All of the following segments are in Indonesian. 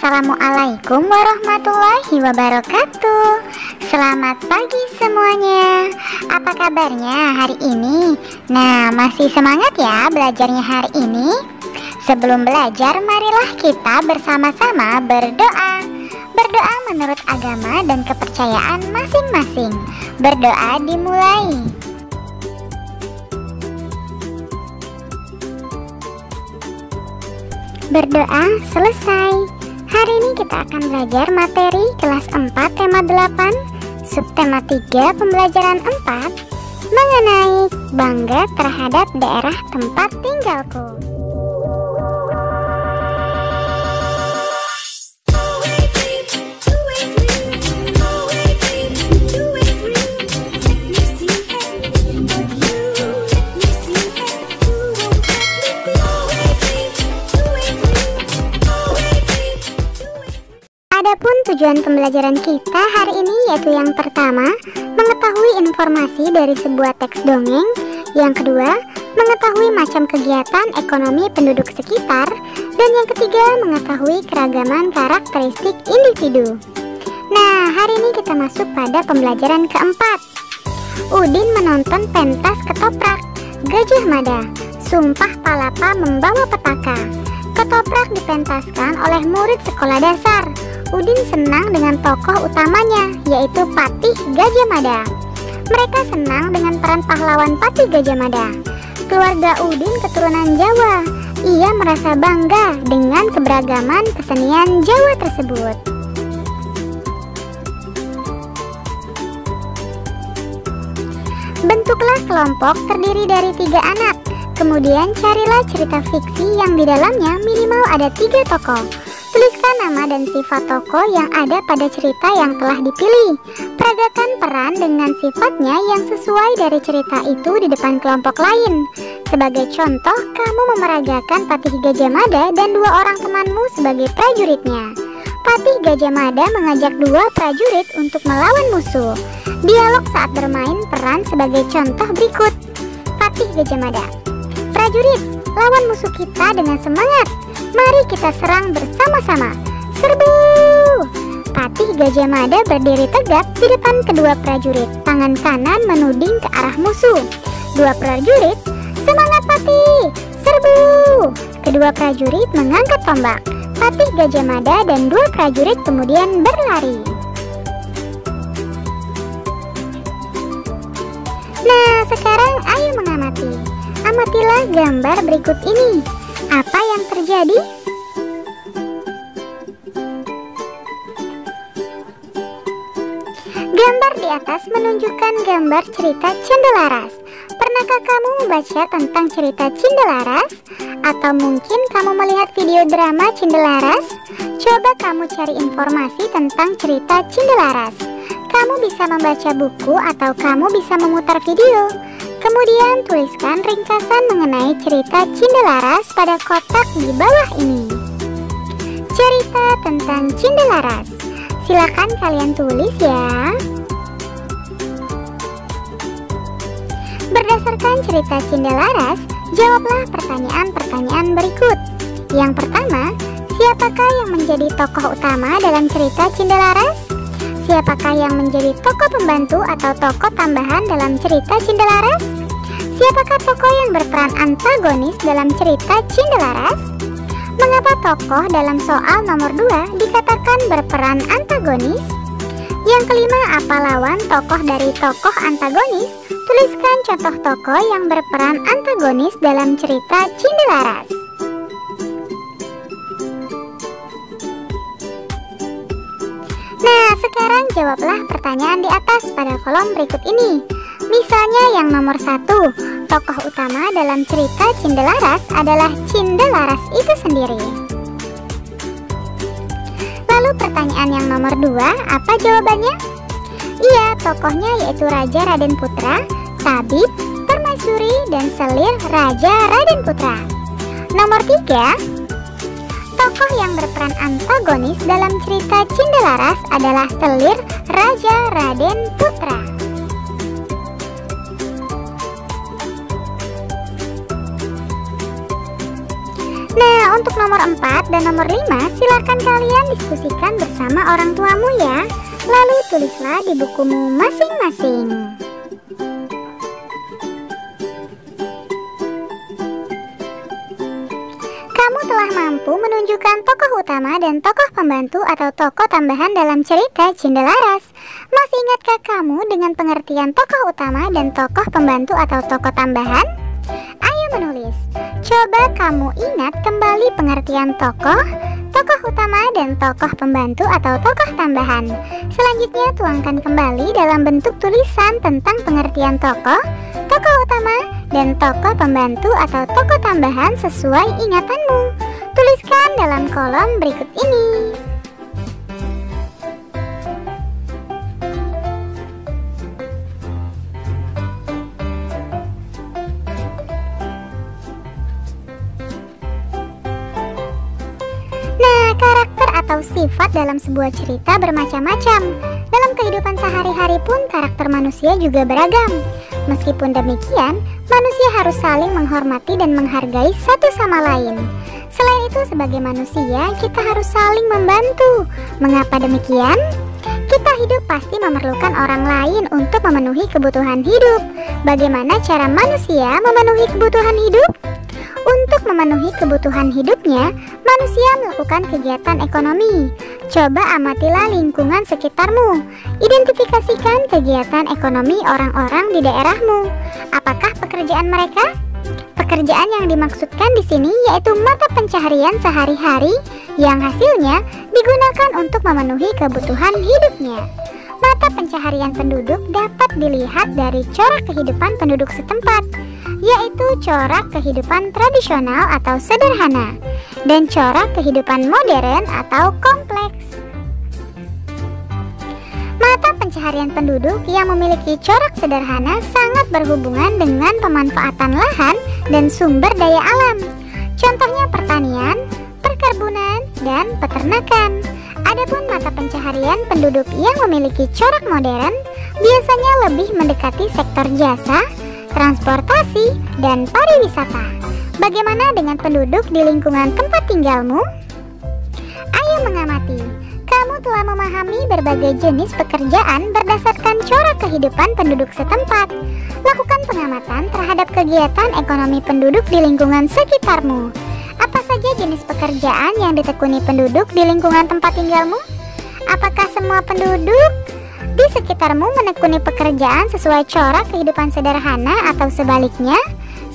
Assalamualaikum warahmatullahi wabarakatuh. Selamat pagi semuanya. Apa kabarnya hari ini? Nah, masih semangat ya belajarnya hari ini? Sebelum belajar, marilah kita bersama-sama berdoa. Berdoa menurut agama dan kepercayaan masing-masing. Berdoa dimulai. Berdoa selesai. Hari ini kita akan belajar materi kelas 4 tema 8, subtema 3 pembelajaran 4 mengenai bangga terhadap daerah tempat tinggalku. Adapun tujuan pembelajaran kita hari ini yaitu yang pertama, mengetahui informasi dari sebuah teks dongeng. Yang kedua, mengetahui macam kegiatan ekonomi penduduk sekitar. Dan yang ketiga, mengetahui keragaman karakteristik individu. Nah, hari ini kita masuk pada pembelajaran keempat. Udin menonton pentas ketoprak, Gajah Mada, Sumpah Palapa membawa petaka. Ketoprak dipentaskan oleh murid sekolah dasar. Udin senang dengan tokoh utamanya, yaitu Patih Gajah Mada. Mereka senang dengan peran pahlawan Patih Gajah Mada. Keluarga Udin keturunan Jawa. Ia merasa bangga dengan keberagaman kesenian Jawa tersebut. Bentuklah kelompok terdiri dari 3 anak. Kemudian carilah cerita fiksi yang di dalamnya minimal ada 3 tokoh. Tuliskan nama dan sifat tokoh yang ada pada cerita yang telah dipilih. Peragakan peran dengan sifatnya yang sesuai dari cerita itu di depan kelompok lain. Sebagai contoh, kamu memeragakan Patih Gajah Mada dan 2 orang temanmu sebagai prajuritnya. Patih Gajah Mada mengajak 2 prajurit untuk melawan musuh. Dialog saat bermain peran sebagai contoh berikut. Patih Gajah Mada: prajurit, lawan musuh kita dengan semangat. Mari kita serang bersama-sama. Serbu! Patih Gajah Mada berdiri tegap di depan kedua prajurit. Tangan kanan menuding ke arah musuh. 2 prajurit, semangat Patih! Serbu! Kedua prajurit mengangkat tombak. Patih Gajah Mada dan 2 prajurit kemudian berlari. Nah, sekarang ayo mengamati. Amatilah gambar berikut ini. Apa yang terjadi? Gambar di atas menunjukkan gambar cerita Cendelaras. Pernahkah kamu membaca tentang cerita Cendelaras? Atau mungkin kamu melihat video drama Cendelaras? Coba kamu cari informasi tentang cerita Cendelaras. Kamu bisa membaca buku atau kamu bisa memutar video. Kemudian tuliskan ringkasan mengenai cerita Cendelaras pada kotak di bawah ini. Cerita tentang Cendelaras. Silakan kalian tulis ya. Berdasarkan cerita Cendelaras, jawablah pertanyaan-pertanyaan berikut. Yang pertama, siapakah yang menjadi tokoh utama dalam cerita Cendelaras? Siapakah yang menjadi tokoh pembantu atau tokoh tambahan dalam cerita Cendelaras? Siapakah tokoh yang berperan antagonis dalam cerita Cendelaras? Mengapa tokoh dalam soal nomor 2 dikatakan berperan antagonis? Yang kelima, apa lawan tokoh dari tokoh antagonis? Tuliskan contoh tokoh yang berperan antagonis dalam cerita Cendelaras. Nah, sekarang jawablah pertanyaan di atas pada kolom berikut ini. Misalnya yang nomor 1, tokoh utama dalam cerita Cendelaras adalah Cindelaras itu sendiri. Lalu pertanyaan yang nomor 2, apa jawabannya? Iya, tokohnya yaitu Raja Raden Putra, Tabib, Permaisuri, dan Selir Raja Raden Putra. Nomor 3, tokoh yang berperan antagonis dalam cerita Cendelaras adalah Selir Raja Raden Putra. Nah, untuk nomor 4 dan nomor 5, silakan kalian diskusikan bersama orang tuamu ya. Lalu tulislah di bukumu masing-masing. Kamu telah mampu menunjukkan tokoh utama dan tokoh pembantu atau tokoh tambahan dalam cerita Cindelaras. Masih ingatkah kamu dengan pengertian tokoh utama dan tokoh pembantu atau tokoh tambahan? Ayo menulis. Coba kamu ingat kembali pengertian tokoh utama dan tokoh pembantu atau tokoh tambahan. Selanjutnya tuangkan kembali dalam bentuk tulisan tentang pengertian tokoh utama dan tokoh pembantu atau tokoh tambahan sesuai ingatanmu. Tuliskan dalam kolom berikut ini. Nah, karakter atau sifat dalam sebuah cerita bermacam-macam. Dalam kehidupan sehari-hari pun karakter manusia juga beragam. Meskipun demikian, manusia harus saling menghormati dan menghargai satu sama lain. Selain itu, sebagai manusia, kita harus saling membantu. Mengapa demikian? Kita hidup pasti memerlukan orang lain untuk memenuhi kebutuhan hidup. Bagaimana cara manusia memenuhi kebutuhan hidup? Untuk memenuhi kebutuhan hidupnya, manusia melakukan kegiatan ekonomi. Coba amatilah lingkungan sekitarmu. Identifikasikan kegiatan ekonomi orang-orang di daerahmu. Apakah pekerjaan mereka? Pekerjaan yang dimaksudkan di sini yaitu mata pencaharian sehari-hari yang hasilnya digunakan untuk memenuhi kebutuhan hidupnya. Mata pencaharian penduduk dapat dilihat dari corak kehidupan penduduk setempat, yaitu corak kehidupan tradisional atau sederhana dan corak kehidupan modern atau kompleks. Mata pencaharian penduduk yang memiliki corak sederhana sangat berhubungan dengan pemanfaatan lahan dan sumber daya alam. Contohnya pertanian, perkebunan, dan peternakan. Adapun mata pencaharian penduduk yang memiliki corak modern biasanya lebih mendekati sektor jasa, transportasi, dan pariwisata. Bagaimana dengan penduduk di lingkungan tempat tinggalmu? Ayo mengamati. Kamu telah memahami berbagai jenis pekerjaan berdasarkan corak kehidupan penduduk setempat. Lakukan pengamatan terhadap kegiatan ekonomi penduduk di lingkungan sekitarmu. Apa saja jenis pekerjaan yang ditekuni penduduk di lingkungan tempat tinggalmu? Apakah semua penduduk di sekitarmu menekuni pekerjaan sesuai corak kehidupan sederhana atau sebaliknya,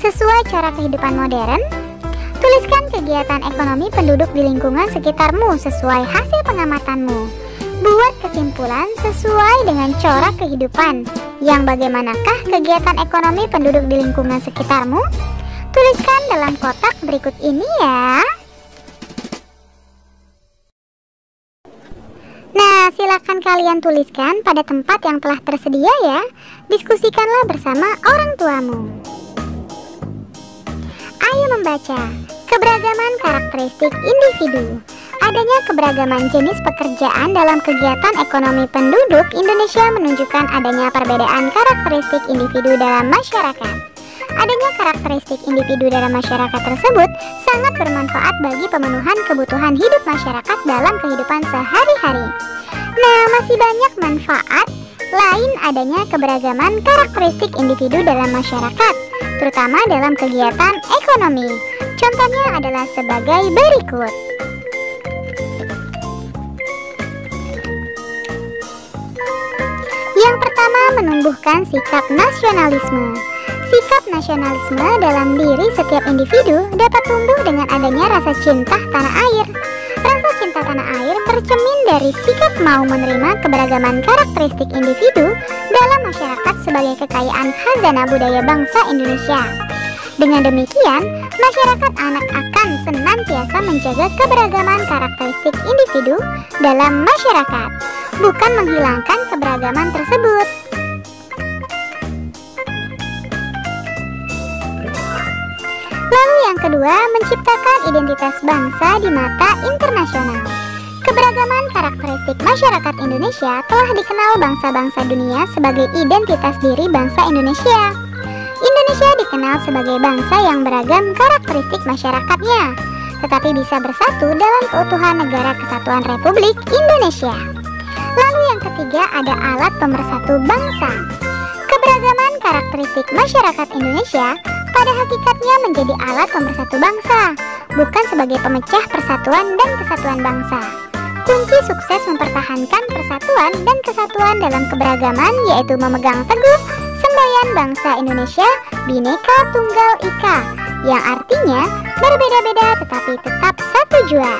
sesuai corak kehidupan modern? Tuliskan kegiatan ekonomi penduduk di lingkungan sekitarmu sesuai hasil pengamatanmu. Buat kesimpulan sesuai dengan corak kehidupan. Yang bagaimanakah kegiatan ekonomi penduduk di lingkungan sekitarmu? Tuliskan dalam kotak berikut ini ya. Nah, silakan kalian tuliskan pada tempat yang telah tersedia ya. Diskusikanlah bersama orang tuamu. Ayo membaca. Keberagaman karakteristik individu. Adanya keberagaman jenis pekerjaan dalam kegiatan ekonomi penduduk Indonesia menunjukkan adanya perbedaan karakteristik individu dalam masyarakat. Adanya karakteristik individu dalam masyarakat tersebut sangat bermanfaat bagi pemenuhan kebutuhan hidup masyarakat dalam kehidupan sehari-hari. Nah, masih banyak manfaat lain adanya keberagaman karakteristik individu dalam masyarakat, terutama dalam kegiatan ekonomi. Contohnya adalah sebagai berikut. Yang pertama, menumbuhkan sikap nasionalisme. Sikap nasionalisme dalam diri setiap individu dapat tumbuh dengan adanya rasa cinta tanah air. Rasa cinta tanah air tercermin dari sikap mau menerima keberagaman karakteristik individu dalam masyarakat sebagai kekayaan khazanah budaya bangsa Indonesia. Dengan demikian, masyarakat akan senantiasa menjaga keberagaman karakteristik individu dalam masyarakat, bukan menghilangkan keberagaman tersebut. Lalu yang kedua, menciptakan identitas bangsa di mata internasional. Keberagaman karakteristik masyarakat Indonesia telah dikenal bangsa-bangsa dunia sebagai identitas diri bangsa Indonesia. Indonesia dikenal sebagai bangsa yang beragam karakteristik masyarakatnya. tetapi bisa bersatu dalam keutuhan Negara Kesatuan Republik Indonesia. Lalu yang ketiga ada alat pemersatu bangsa. Keberagaman karakteristik masyarakat Indonesia pada hakikatnya menjadi alat pemersatu bangsa, bukan sebagai pemecah persatuan dan kesatuan bangsa. Kunci sukses mempertahankan persatuan dan kesatuan dalam keberagaman yaitu memegang teguh semboyan bangsa Indonesia Bhinneka Tunggal Ika, yang artinya berbeda-beda tetapi tetap satu jua.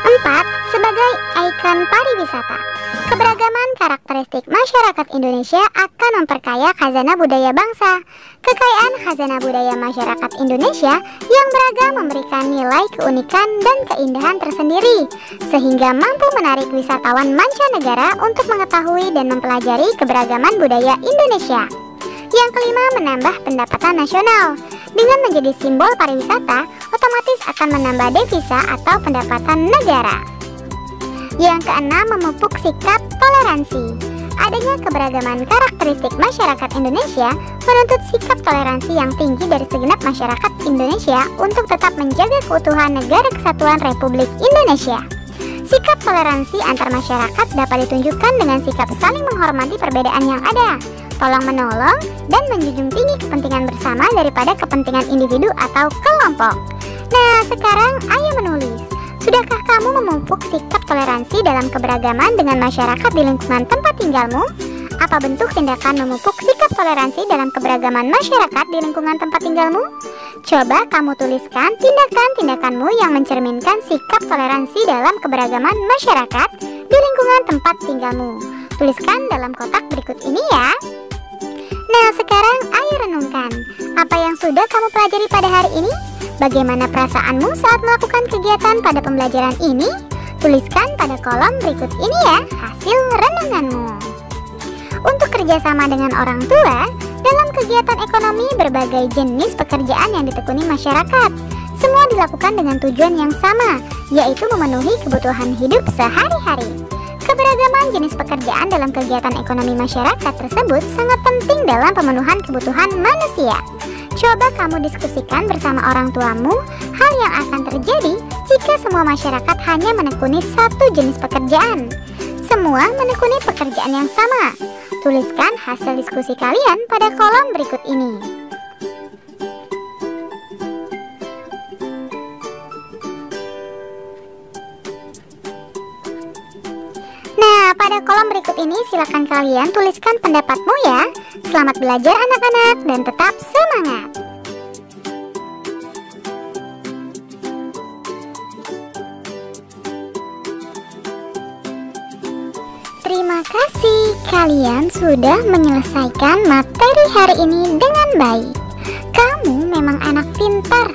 4. Sebagai ikon pariwisata. Keberagaman karakteristik masyarakat Indonesia akan memperkaya khazanah budaya bangsa. Kekayaan khazanah budaya masyarakat Indonesia yang beragam memberikan nilai keunikan dan keindahan tersendiri, sehingga mampu menarik wisatawan mancanegara untuk mengetahui dan mempelajari keberagaman budaya Indonesia. Yang kelima, menambah pendapatan nasional. Dengan menjadi simbol pariwisata, otomatis akan menambah devisa atau pendapatan negara. Yang keenam, memupuk sikap toleransi. Adanya keberagaman karakteristik masyarakat Indonesia menuntut sikap toleransi yang tinggi dari segenap masyarakat Indonesia untuk tetap menjaga keutuhan Negara Kesatuan Republik Indonesia. Sikap toleransi antar masyarakat dapat ditunjukkan dengan sikap saling menghormati perbedaan yang ada, tolong-menolong, dan menjunjung tinggi kepentingan bersama daripada kepentingan individu atau kelompok. Nah, sekarang ayo menulis. Sudahkah kamu memupuk sikap toleransi dalam keberagaman dengan masyarakat di lingkungan tempat tinggalmu? Apa bentuk tindakan memupuk sikap toleransi dalam keberagaman masyarakat di lingkungan tempat tinggalmu? Coba kamu tuliskan tindakan-tindakanmu yang mencerminkan sikap toleransi dalam keberagaman masyarakat di lingkungan tempat tinggalmu. Tuliskan dalam kotak berikut ini ya. Nah, sekarang ayo renungkan. Apa yang sudah kamu pelajari pada hari ini? Bagaimana perasaanmu saat melakukan kegiatan pada pembelajaran ini? Tuliskan pada kolom berikut ini ya hasil renunganmu. Untuk kerjasama dengan orang tua, dalam kegiatan ekonomi berbagai jenis pekerjaan yang ditekuni masyarakat, semua dilakukan dengan tujuan yang sama, yaitu memenuhi kebutuhan hidup sehari-hari. Keberagaman jenis pekerjaan dalam kegiatan ekonomi masyarakat tersebut sangat penting dalam pemenuhan kebutuhan manusia. Coba kamu diskusikan bersama orang tuamu hal yang akan terjadi jika semua masyarakat hanya menekuni satu jenis pekerjaan. Semua menekuni pekerjaan yang sama. Tuliskan hasil diskusi kalian pada kolom berikut ini. Nah, pada kolom berikut ini silakan kalian tuliskan pendapatmu ya. Selamat belajar anak-anak dan tetap semangat. Terima kasih kalian sudah menyelesaikan materi hari ini dengan baik. Kamu memang anak pintar.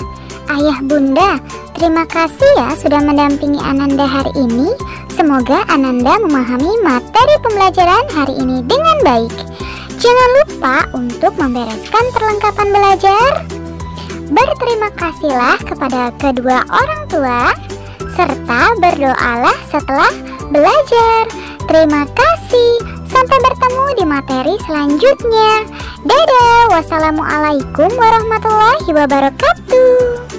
Ayah bunda, terima kasih ya sudah mendampingi Ananda hari ini. Semoga Ananda memahami materi pembelajaran hari ini dengan baik. Jangan lupa untuk membereskan perlengkapan belajar. Berterima kasihlah kepada kedua orang tua, serta berdoalah setelah belajar. Terima kasih. Sampai bertemu di materi selanjutnya. Dadah. Wassalamualaikum warahmatullahi wabarakatuh.